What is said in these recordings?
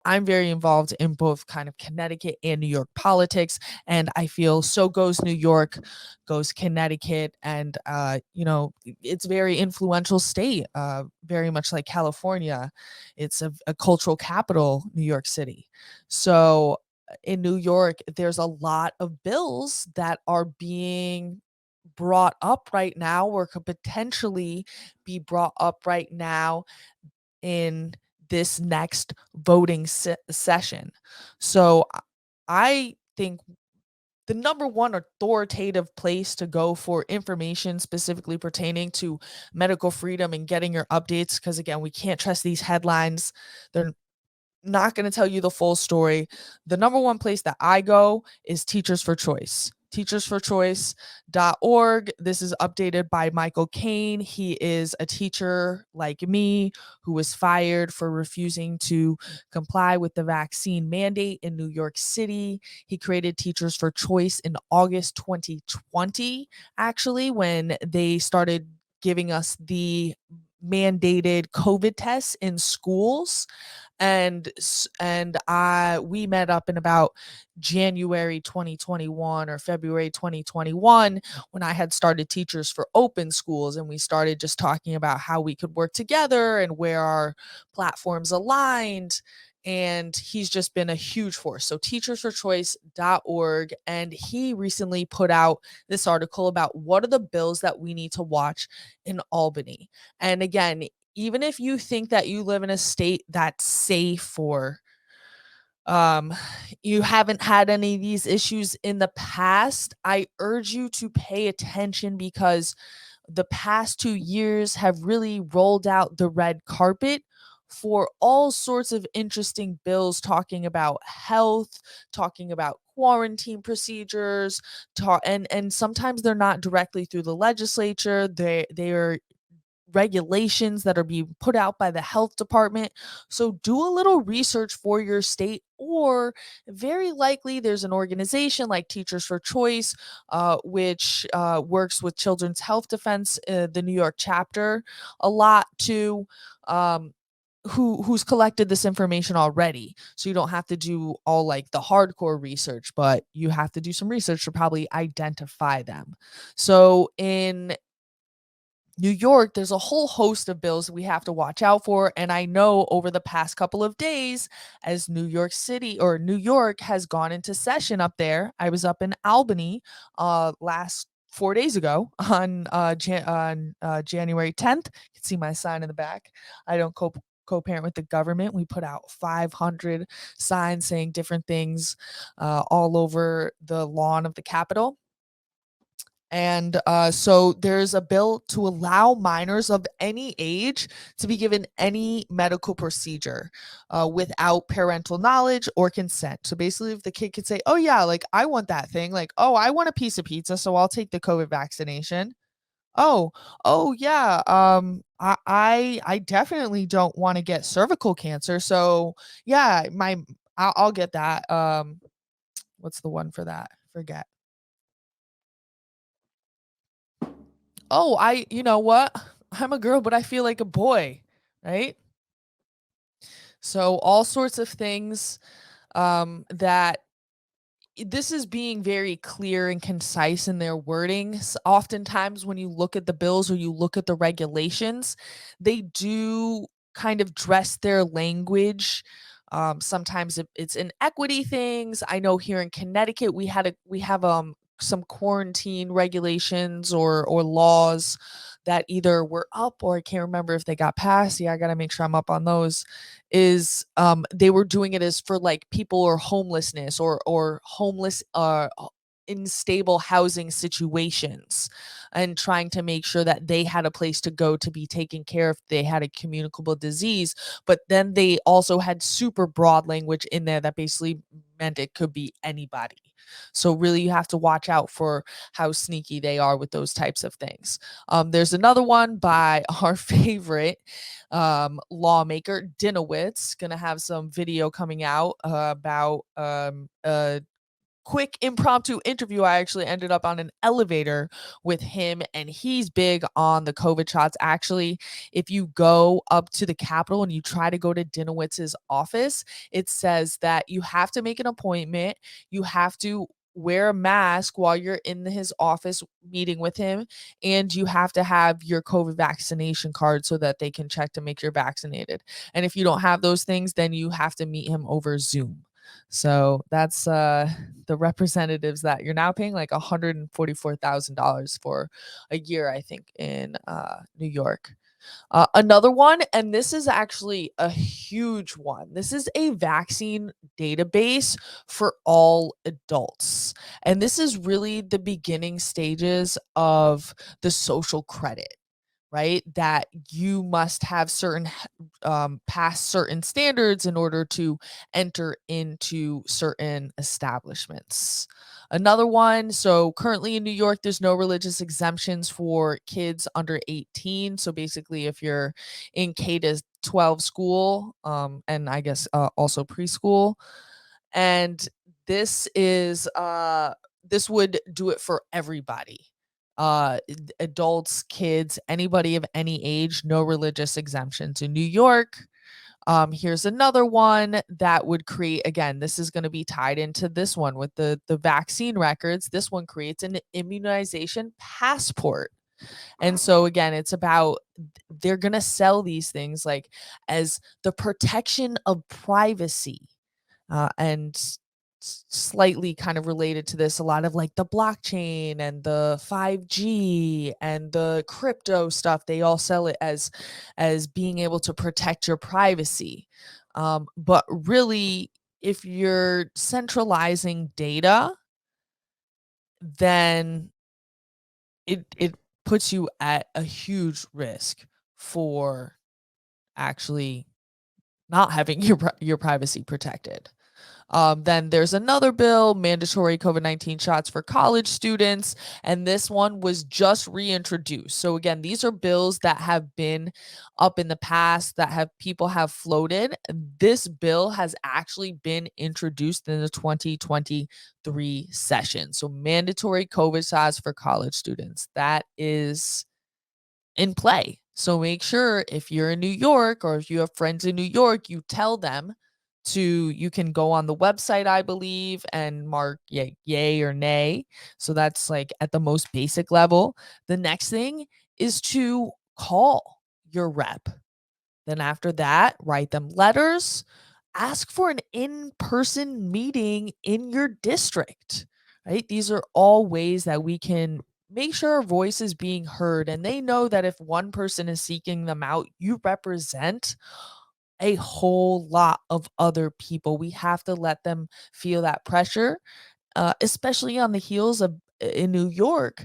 I'm very involved in both kind of Connecticut and New York politics, and I feel so goes New York, goes Connecticut, and it's very influential state, very much like California. It's a cultural capital, New York City. So in New York, there's a lot of bills that are being brought up right now or could potentially be brought up right now in this next voting session. So I think the number one authoritative place to go for information specifically pertaining to medical freedom and getting your updates, because again, we can't trust these headlines. They're not going to tell you the full story. The number one place that I go is Teachers for Choice. Teachersforchoice.org. This is updated by Michael Kane. He is a teacher like me who was fired for refusing to comply with the vaccine mandate in New York City. He created Teachers for Choice in August 2020, actually, when they started giving us the mandated COVID tests in schools. And I we met up in about January 2021 or February 2021 when I had started Teachers for Open Schools, and we started just talking about how we could work together and where our platforms aligned. And he's just been a huge force. So teachersforchoice.org. And he recently put out this article about what are the bills that we need to watch in Albany. And again, even if you think that you live in a state that's safe or um you haven't had any of these issues in the past, I urge you to pay attention, because the past 2 years have really rolled out the red carpet for all sorts of interesting bills talking about health, talking about quarantine procedures, and sometimes they're not directly through the legislature. They are regulations that are being put out by the health department. So do a little research for your state, or very likely there's an organization like Teachers for Choice, which works with Children's Health Defense, the New York chapter, a lot too. Who's collected this information already, so you don't have to do all like the hardcore research, but you have to do some research to probably identify them. So in New York, there's a whole host of bills we have to watch out for. And I know over the past couple of days, as New York City or New York has gone into session up there, I was up in Albany last 4 days ago on January 10th. You can see my sign in the back. I don't co-parent with the government. We put out 500 signs saying different things all over the lawn of the Capitol. And so there's a bill to allow minors of any age to be given any medical procedure without parental knowledge or consent. So basically, if the kid could say, "Oh yeah, like I want that thing," like, "Oh, I want a piece of pizza, so I'll take the COVID vaccination." Oh, oh yeah, I definitely don't want to get cervical cancer, so yeah, I'll get that. What's the one for that? Forget. Oh, you know what? I'm a girl, but I feel like a boy, right? So all sorts of things that this is being very clear and concise in their wording. Oftentimes, when you look at the bills or you look at the regulations, they do kind of dress their language. Sometimes it's inequity things. I know here in Connecticut, we have some quarantine regulations or laws that either were up, or I can't remember if they got passed. Yeah, I got to make sure I'm up on those. Is they were doing it as for like people or homelessness or homeless in stable housing situations, and trying to make sure that they had a place to go to be taken care of if they had a communicable disease. But then they also had super broad language in there that basically meant it could be anybody. So really you have to watch out for how sneaky they are with those types of things. There's another one by our favorite lawmaker Dinowitz, gonna have some video coming out about quick impromptu interview. I actually ended up on an elevator with him, and he's big on the COVID shots. Actually, if you go up to the Capitol and you try to go to Dinowitz's office, it says that you have to make an appointment. You have to wear a mask while you're in his office meeting with him, and you have to have your COVID vaccination card so that they can check to make you're vaccinated. And if you don't have those things, then you have to meet him over Zoom. So that's the representatives that you're now paying like $144,000 for a year, I think, in New York. Another one, and this is actually a huge one. This is a vaccine database for all adults. And this is really the beginning stages of the social credit, right? That you must have pass certain standards in order to enter into certain establishments. Another one, so currently in New York, there's no religious exemptions for kids under 18. So basically, if you're in K to 12 school, and I guess also preschool, and this is this would do it for everybody, adults, kids, anybody of any age, no religious exemptions in New York. Here's another one that would create, again, this is going to be tied into this one with the vaccine records. This one creates an immunization passport. And so again, it's about, they're going to sell these things like as the protection of privacy, and slightly kind of related to this, a lot of like the blockchain and the 5G and the crypto stuff, they all sell it as being able to protect your privacy. But really, if you're centralizing data, then it puts you at a huge risk for actually not having your privacy protected. Then there's another bill, mandatory COVID-19 shots for college students, and this one was just reintroduced. So again, these are bills that have been up in the past that have people have floated. This bill has actually been introduced in the 2023 session. So mandatory COVID shots for college students. That is in play. So make sure if you're in New York or if you have friends in New York, you tell them you can go on the website, I believe, and mark yay or nay. So that's like at the most basic level. The next thing is to call your rep. Then after that, write them letters, ask for an in-person meeting in your district, right? These are all ways that we can make sure our voice is being heard, and they know that if one person is seeking them out, you represent a whole lot of other people. We have to let them feel that pressure, especially on the heels of in New York.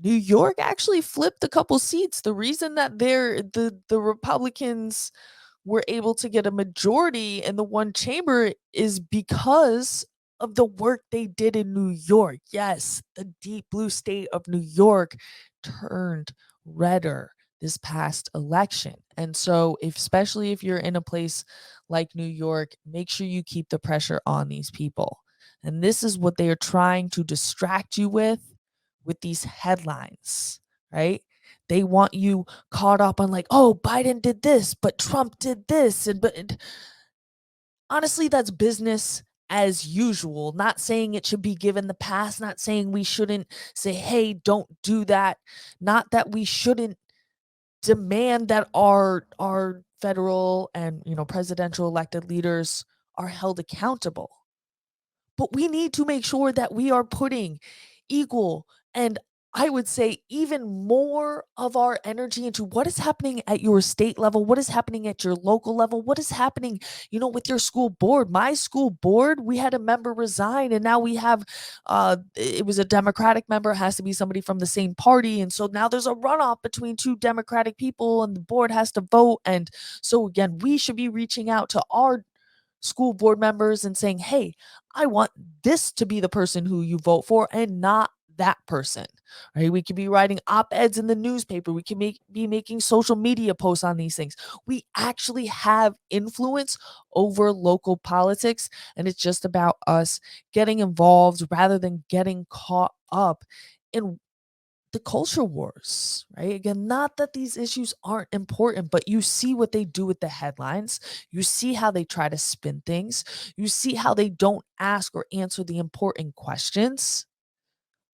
New York actually flipped a couple seats. The reason that the Republicans were able to get a majority in the one chamber is because of the work they did in New York. Yes, the deep blue state of New York turned redder this past election. And so, especially if you're in a place like New York, make sure you keep the pressure on these people. And this is what they are trying to distract you with these headlines, right? They want you caught up on like, oh, Biden did this, but Trump did this. And honestly, that's business as usual. Not saying it should be given the pass, not saying we shouldn't say, hey, don't do that. Not that we shouldn't demand that our federal and presidential elected leaders are held accountable. But we need to make sure that we are putting equal and, I would say, even more of our energy into what is happening at your state level, what is happening at your local level, what is happening, with your school board. My school board, we had a member resign, and now we have it was a Democratic member, it has to be somebody from the same party. And so now there's a runoff between two Democratic people and the board has to vote. And so again, we should be reaching out to our school board members and saying, hey, I want this to be the person who you vote for and not that person, right? We could be writing op-eds in the newspaper. We can be making social media posts on these things. We actually have influence over local politics, and it's just about us getting involved rather than getting caught up in the culture wars, right? Again, not that these issues aren't important, but you see what they do with the headlines. You see how they try to spin things. You see how they don't ask or answer the important questions.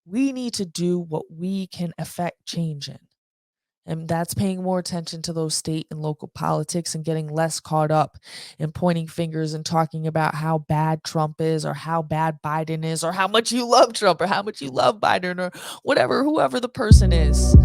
We need to do what we can affect change in. And that's paying more attention to those state and local politics and getting less caught up in pointing fingers and talking about how bad Trump is or how bad Biden is or how much you love Trump or how much you love Biden or whatever, whoever the person is.